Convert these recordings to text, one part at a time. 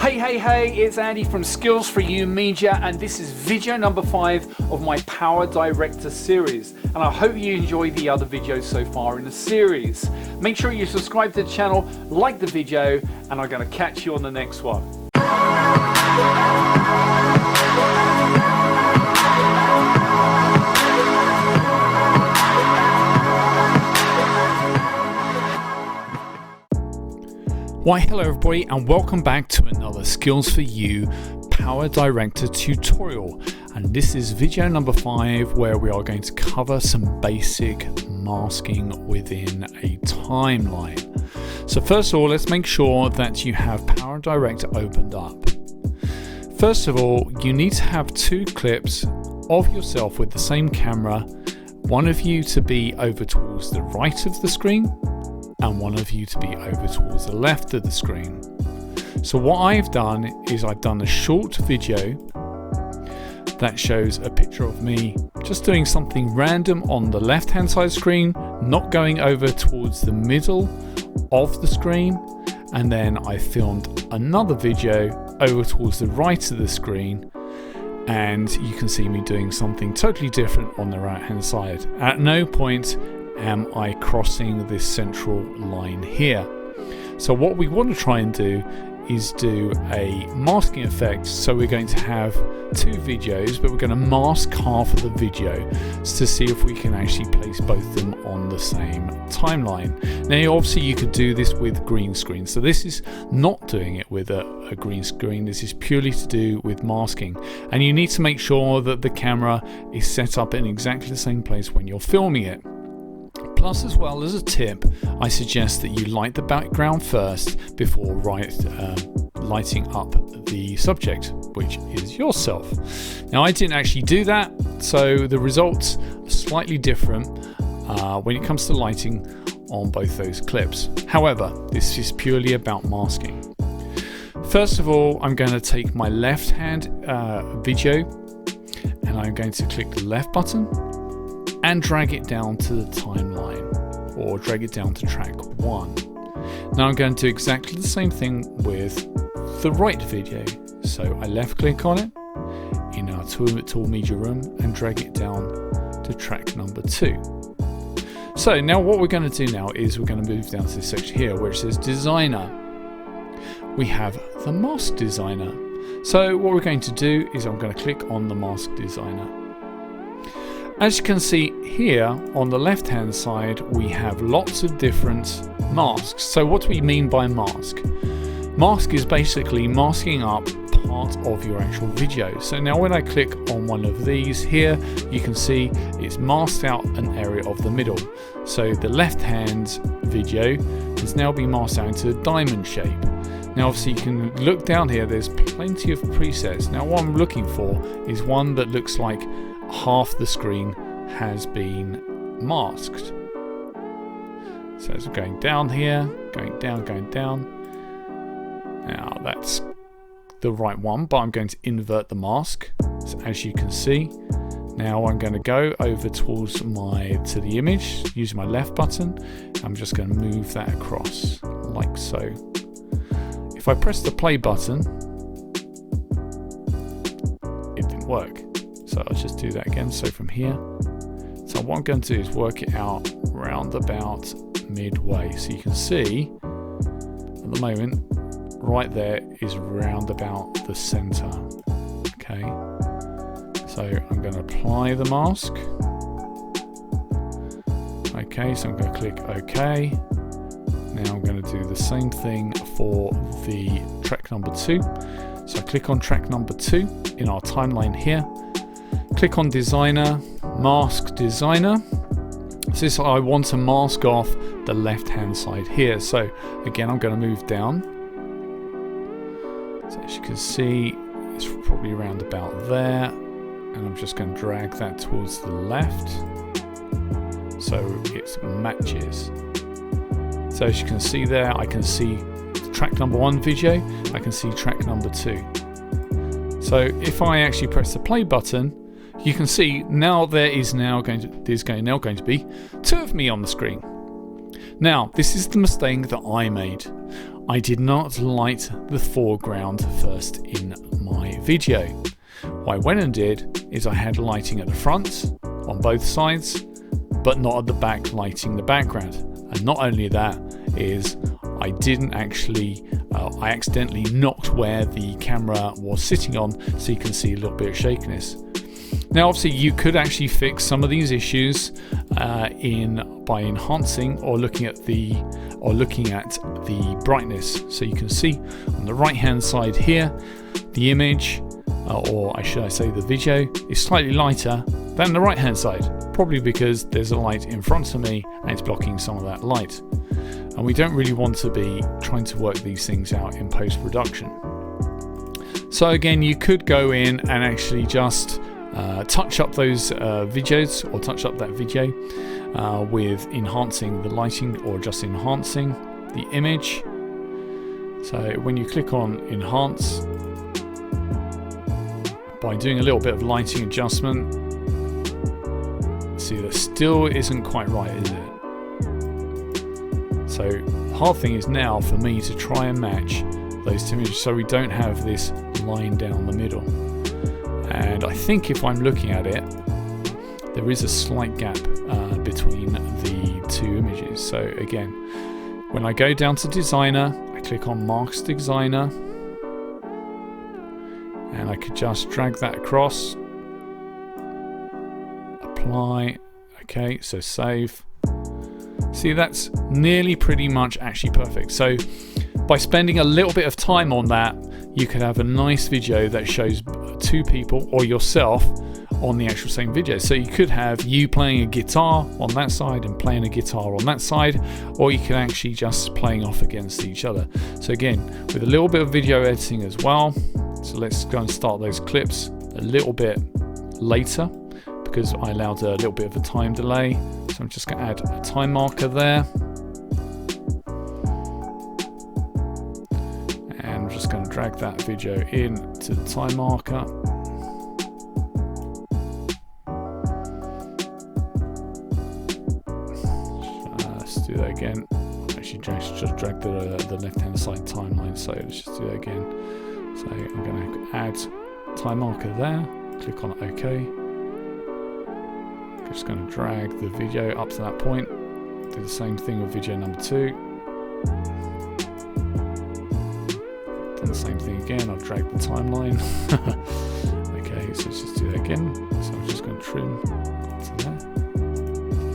Hey, it's Andy from Skilz4UMedia, and this is video number 5 of my PowerDirector series, and I hope you enjoy the other videos so far in the series. Make sure you subscribe to the channel, like the video, and I'm going to catch you on the next one. Why, hello everybody, and welcome back to another Skilz4U PowerDirector tutorial. And this is video number 5, where we are going to cover some basic masking within a timeline. So first of all, let's make sure that you have PowerDirector opened up. First of all, you need to have 2 clips of yourself with the same camera, one of you to be over towards the right of the screen, and one of you to be over towards the left of the screen. So what I've done is I've done a short video that shows a picture of me just doing something random on the left hand side screen, not going over towards the middle of the screen, and then I filmed another video over towards the right of the screen, and you can see me doing something totally different on the right hand side. At no point am I crossing this central line here. So what we want to try and do is do a masking effect. So we're going to have 2 videos, but we're going to mask half of the video to see if we can actually place both of them on the same timeline. Now obviously you could do this with green screen, so this is not doing it with a green screen. This is purely to do with masking, and you need to make sure that the camera is set up in exactly the same place when you're filming it. Plus, as well as a tip, I suggest that you light the background first before lighting up the subject, which is yourself. Now I didn't actually do that, so the results are slightly different when it comes to lighting on both those clips. However, this is purely about masking. First of all, I'm going to take my left hand video, and I'm going to click the left button and drag it down to the timeline, or drag it down to track 1. Now I'm going to do exactly the same thing with the right video. So I left click on it in our tool media room and drag it down to track number 2. So now what we're going to do now is we're going to move down to this section here where it says designer. We have the mask designer. So what we're going to do is I'm going to click on the mask designer. As you can see here on the left hand side, we have lots of different masks. So what do we mean by mask? Mask is basically masking up part of your actual video. So now when I click on one of these here, you can see it's masked out an area of the middle. So the left hand video has now been masked out into a diamond shape. Now obviously you can look down here, there's plenty of presets. Now what I'm looking for is one that looks like half the screen has been masked. So it's going down here, going down. Now that's the right one, but I'm going to invert the mask. So as you can see, now I'm going to go over towards to the image using my left button. I'm just going to move that across like so. If I press the play button, it didn't work. So I'll just do that again. So from here, so what I'm going to do is work it out round about midway. So you can see at the moment, right there is round about the center. Okay. So I'm going to apply the mask. Okay, so I'm going to click OK. Now I'm going to do the same thing for the track number 2. So I click on track number 2 in our timeline here. Click on designer, mask designer. So I want to mask off the left hand side here. So again, I'm going to move down. So as you can see, it's probably around about there. And I'm just going to drag that towards the left so it matches. So as you can see there, I can see track number 1 video, I can see track number 2. So if I actually press the play button, you can see now there's now going to be 2 of me on the screen. Now, this is the mistake that I made. I did not light the foreground first in my video. What I went and did is I had lighting at the front on both sides, but not at the back, lighting the background. And not only that is I didn't actually, I accidentally knocked where the camera was sitting on, so you can see a little bit of shakiness. Now obviously you could actually fix some of these issues by enhancing or looking at the brightness. So you can see on the right hand side here, the image, or should I say the video, is slightly lighter than the right hand side, probably because there's a light in front of me and it's blocking some of that light. And we don't really want to be trying to work these things out in post-production. So again, you could go in and actually just touch up those videos, or touch up that video with enhancing the lighting or just enhancing the image. So when you click on enhance, by doing a little bit of lighting adjustment, see that still isn't quite right, is it? So the hard thing is now for me to try and match those two images so we don't have this line down the middle. And I think if I'm looking at it, there is a slight gap between the two images. So again, when I go down to Designer, I click on Mask Designer, and I could just drag that across, apply, okay, so save. See, that's nearly pretty much actually perfect. So by spending a little bit of time on that, you could have a nice video that shows two people or yourself on the actual same video. So you could have you playing a guitar on that side and playing a guitar on that side, or you can actually just playing off against each other. So again, with a little bit of video editing as well. So let's go and start those clips a little bit later because I allowed a little bit of a time delay. So I'm just going to add a time marker there. And I'm just going to drag that video in to the time marker. Let's do that again. Actually, just drag the left-hand side timeline. So let's just do that again. So I'm going to add time marker there. Click on OK. I'm just going to drag the video up to that point. Do the same thing with video number 2. Done the same thing again. I've dragged the timeline. Okay, so let's just do that again. So I'm just going to trim to there.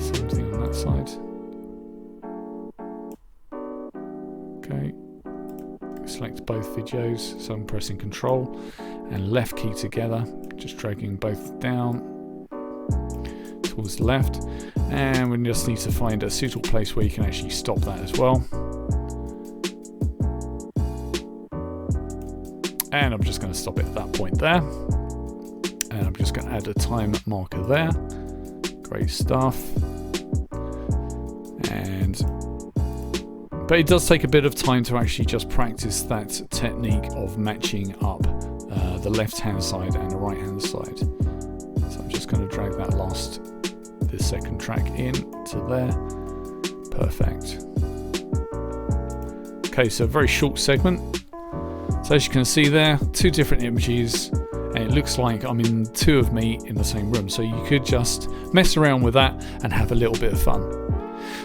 Same thing on that side. Okay. Select both videos. So I'm pressing Control and left key together. Just dragging both down towards the left, and we just need to find a suitable place where you can actually stop that as well. And I'm just going to stop it at that point there, and I'm just going to add a time marker there. Great stuff. But it does take a bit of time to actually just practice that technique of matching up the left hand side and the right hand side. So I'm just going to drag that the second track in to there. Perfect. Okay, so a very short segment. So as you can see there, 2 different images, and it looks like I'm in 2 of me in the same room. So you could just mess around with that and have a little bit of fun.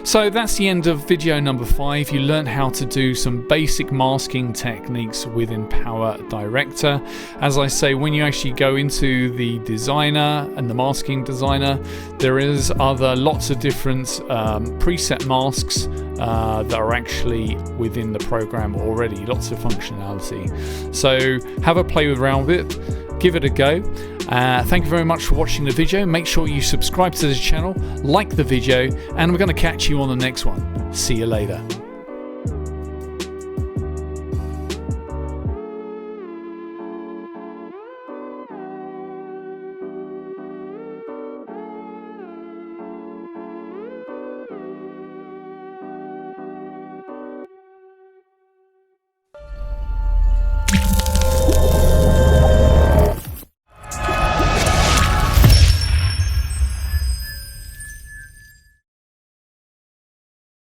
So that's the end of video number 5. You learned how to do some basic masking techniques within PowerDirector. As I say, when you actually go into the designer and the masking designer, there is lots of different preset masks that are actually within the program already, lots of functionality. So have a play around with it, give it a go. Thank you very much for watching the video. Make sure you subscribe to the channel, like the video, and we're going to catch you on the next one. See you later.